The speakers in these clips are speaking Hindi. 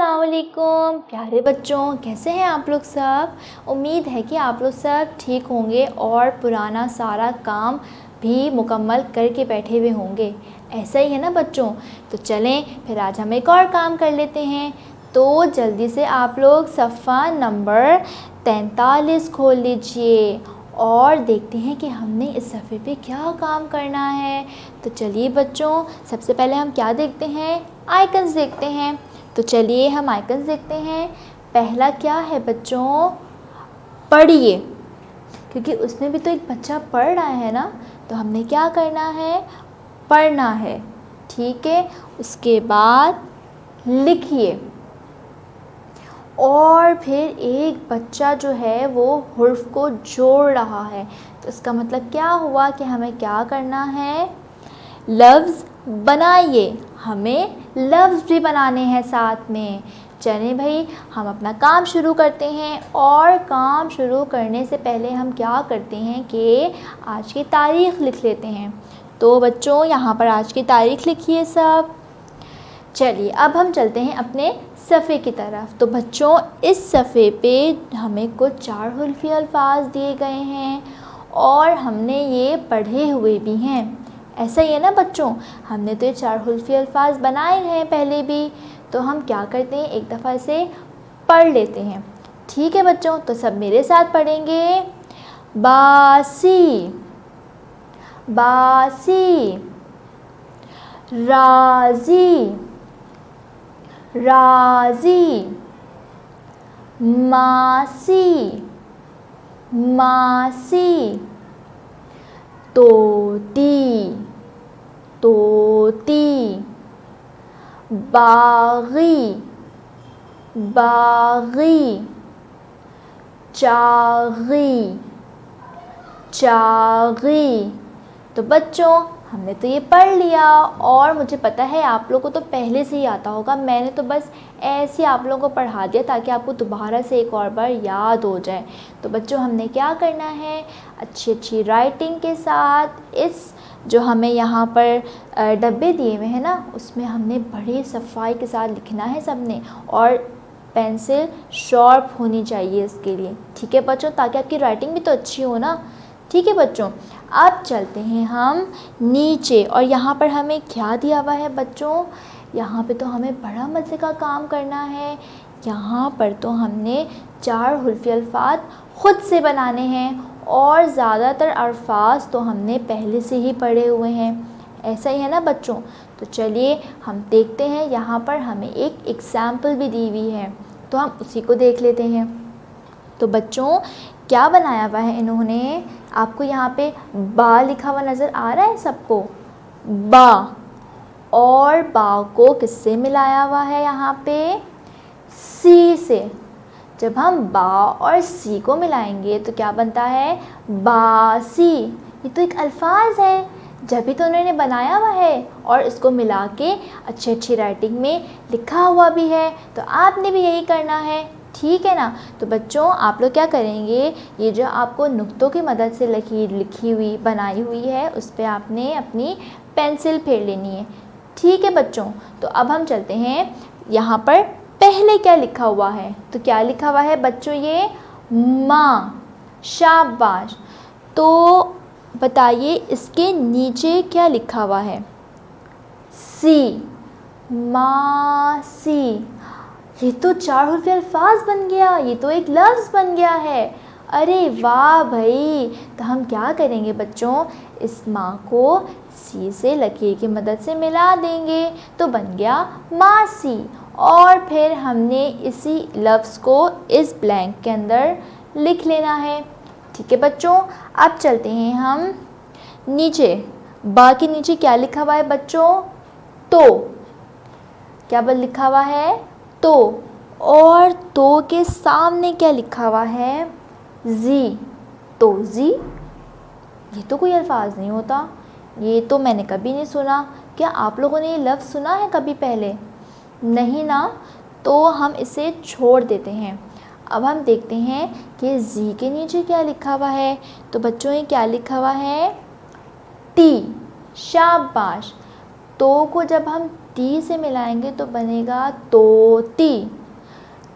अस्सलामुअलैकुम प्यारे बच्चों, कैसे हैं आप लोग सब। उम्मीद है कि आप लोग सब ठीक होंगे और पुराना सारा काम भी मुकम्मल करके बैठे हुए होंगे। ऐसा ही है ना बच्चों। तो चलें फिर आज हम एक और काम कर लेते हैं। तो जल्दी से आप लोग सफ़ा नंबर 43 खोल लीजिए और देखते हैं कि हमने इस सफ़े पे क्या काम करना है। तो चलिए बच्चों, सबसे पहले हम क्या देखते हैं, आइकन्स देखते हैं। तो चलिए हम आइकन्स देखते हैं। पहला क्या है बच्चों, पढ़िए, क्योंकि उसमें भी तो एक बच्चा पढ़ रहा है ना, तो हमने क्या करना है, पढ़ना है। ठीक है, उसके बाद लिखिए और फिर एक बच्चा जो है वो हुर्फ को जोड़ रहा है। तो इसका मतलब क्या हुआ कि हमें क्या करना है, लफ्ज़ बनाइए, हमें लफ्ज़ भी बनाने हैं साथ में। चलिए भाई हम अपना काम शुरू करते हैं। और काम शुरू करने से पहले हम क्या करते हैं कि आज की तारीख़ लिख लेते हैं। तो बच्चों यहाँ पर आज की तारीख़ लिखिए सब। चलिए अब हम चलते हैं अपने सफ़े की तरफ। तो बच्चों इस सफ़े पे हमें कुछ 4 हुर्फ़ी अल्फाज दिए गए हैं और हमने ये पढ़े हुए भी हैं। ऐसा ही है ना बच्चों, हमने तो ये 4 हुर्फ़ी अल्फाज बनाए हैं पहले भी। तो हम क्या करते हैं, एक दफ़ा इसे पढ़ लेते हैं। ठीक है बच्चों, तो सब मेरे साथ पढ़ेंगे। बासी, बासी, राज़ी, राज़ी, मासी, मासी, तोती, तोती, बागी, बागी, चागी, चागी। तो बच्चों हमने तो ये पढ़ लिया और मुझे पता है आप लोगों को तो पहले से ही आता होगा। मैंने तो बस ऐसे आप लोगों को पढ़ा दिया ताकि आपको दोबारा से एक और बार याद हो जाए। तो बच्चों हमने क्या करना है, अच्छी अच्छी राइटिंग के साथ इस जो हमें यहाँ पर डब्बे दिए हुए हैं ना, उसमें हमने बड़े सफाई के साथ लिखना है सबने। और पेंसिल शार्प होनी चाहिए इसके लिए। ठीक है बच्चों, ताकि आपकी राइटिंग भी तो अच्छी हो ना। ठीक है बच्चों, अब चलते हैं हम नीचे। और यहाँ पर हमें क्या दिया हुआ है बच्चों, यहाँ पे तो हमें बड़ा मज़े का काम करना है। यहाँ पर तो हमने 4 हुर्फ़ी अल्फाज ख़ुद से बनाने हैं और ज़्यादातर अल्फाज तो हमने पहले से ही पढ़े हुए हैं। ऐसा ही है ना बच्चों। तो चलिए हम देखते हैं, यहाँ पर हमें एक एग्ज़ाम्पल भी दी हुई है, तो हम उसी को देख लेते हैं। तो बच्चों क्या बनाया हुआ है इन्होंने, आपको यहाँ पे बा लिखा हुआ नज़र आ रहा है सबको, बा। और बा को किससे मिलाया हुआ है यहाँ पे, सी से। जब हम बा और सी को मिलाएंगे तो क्या बनता है, बासी। ये तो एक अल्फाज है, जब भी तो उन्होंने बनाया हुआ है और इसको मिला के अच्छी अच्छी राइटिंग में लिखा हुआ भी है। तो आपने भी यही करना है, ठीक है ना। तो बच्चों आप लोग क्या करेंगे, ये जो आपको नुक्तों की मदद से लिखी हुई बनाई हुई है उस पर आपने अपनी पेंसिल फेर लेनी है। ठीक है बच्चों, तो अब हम चलते हैं यहाँ पर पहले क्या लिखा हुआ है। तो क्या लिखा हुआ है बच्चों, ये माँ, शाबाश। तो बताइए इसके नीचे क्या लिखा हुआ है, सी, मासी। ये तो 4 हुर्फ़ी अल्फाज बन गया, ये तो एक लफ्ज़ बन गया है। अरे वाह भाई। तो हम क्या करेंगे बच्चों, इस माँ को सी से लकीर की मदद से मिला देंगे तो बन गया मासी। और फिर हमने इसी लफ्ज़ को इस ब्लैंक के अंदर लिख लेना है। ठीक है बच्चों, अब चलते हैं हम नीचे। बा के नीचे क्या लिखा हुआ है बच्चों, तो। क्या लिखा हुआ है, तो। और तो के सामने क्या लिखा हुआ है, जी, तो जी। ये तो कोई अल्फाज नहीं होता, ये तो मैंने कभी नहीं सुना। क्या आप लोगों ने ये लफ्ज़ सुना है कभी पहले, नहीं ना। तो हम इसे छोड़ देते हैं। अब हम देखते हैं कि जी के नीचे क्या लिखा हुआ है। तो बच्चों ये क्या लिखा हुआ है, टी, शाबाश। तो को जब हम टी से मिलाएंगे तो बनेगा तोती।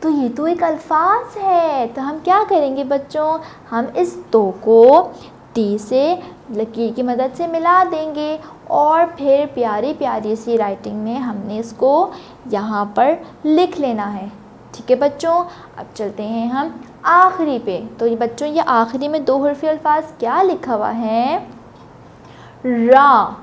तो ये तो एक अल्फाज है, तो हम क्या करेंगे बच्चों, हम इस तो को टी से लकीर की मदद से मिला देंगे और फिर प्यारी प्यारी सी राइटिंग में हमने इसको यहाँ पर लिख लेना है। ठीक है बच्चों, अब चलते हैं हम आखिरी पे। तो ये बच्चों, ये आखिरी में 2 हर्फी अल्फाज क्या लिखा हुआ है, रा,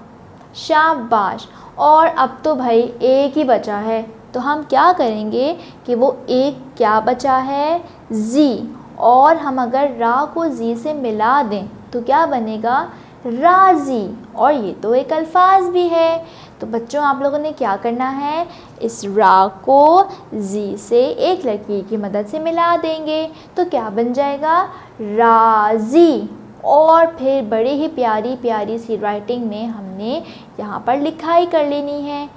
शाबाश। और अब तो भाई एक ही बचा है, तो हम क्या करेंगे कि वो एक क्या बचा है, जी, और हम अगर रा को जी से मिला दें तो क्या बनेगा, राज़ी। और ये तो एक अल्फाज भी है। तो बच्चों आप लोगों ने क्या करना है, इस रा को जी से एक लकीर की मदद से मिला देंगे तो क्या बन जाएगा, राज़ी। और फिर बड़े ही प्यारी प्यारी सी राइटिंग में हमने यहाँ पर लिखाई कर लेनी है।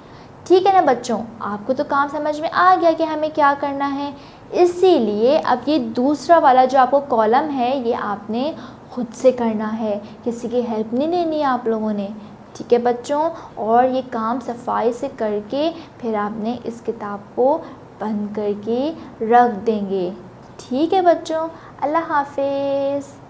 ठीक है ना बच्चों, आपको तो काम समझ में आ गया कि हमें क्या करना है। इसीलिए अब ये दूसरा वाला जो आपको कॉलम है ये आपने खुद से करना है, किसी की हेल्प नहीं लेनी है आप लोगों ने। ठीक है बच्चों, और ये काम सफाई से करके फिर आपने इस किताब को बंद करके रख देंगे। ठीक है बच्चों, अल्लाह हाफिज़।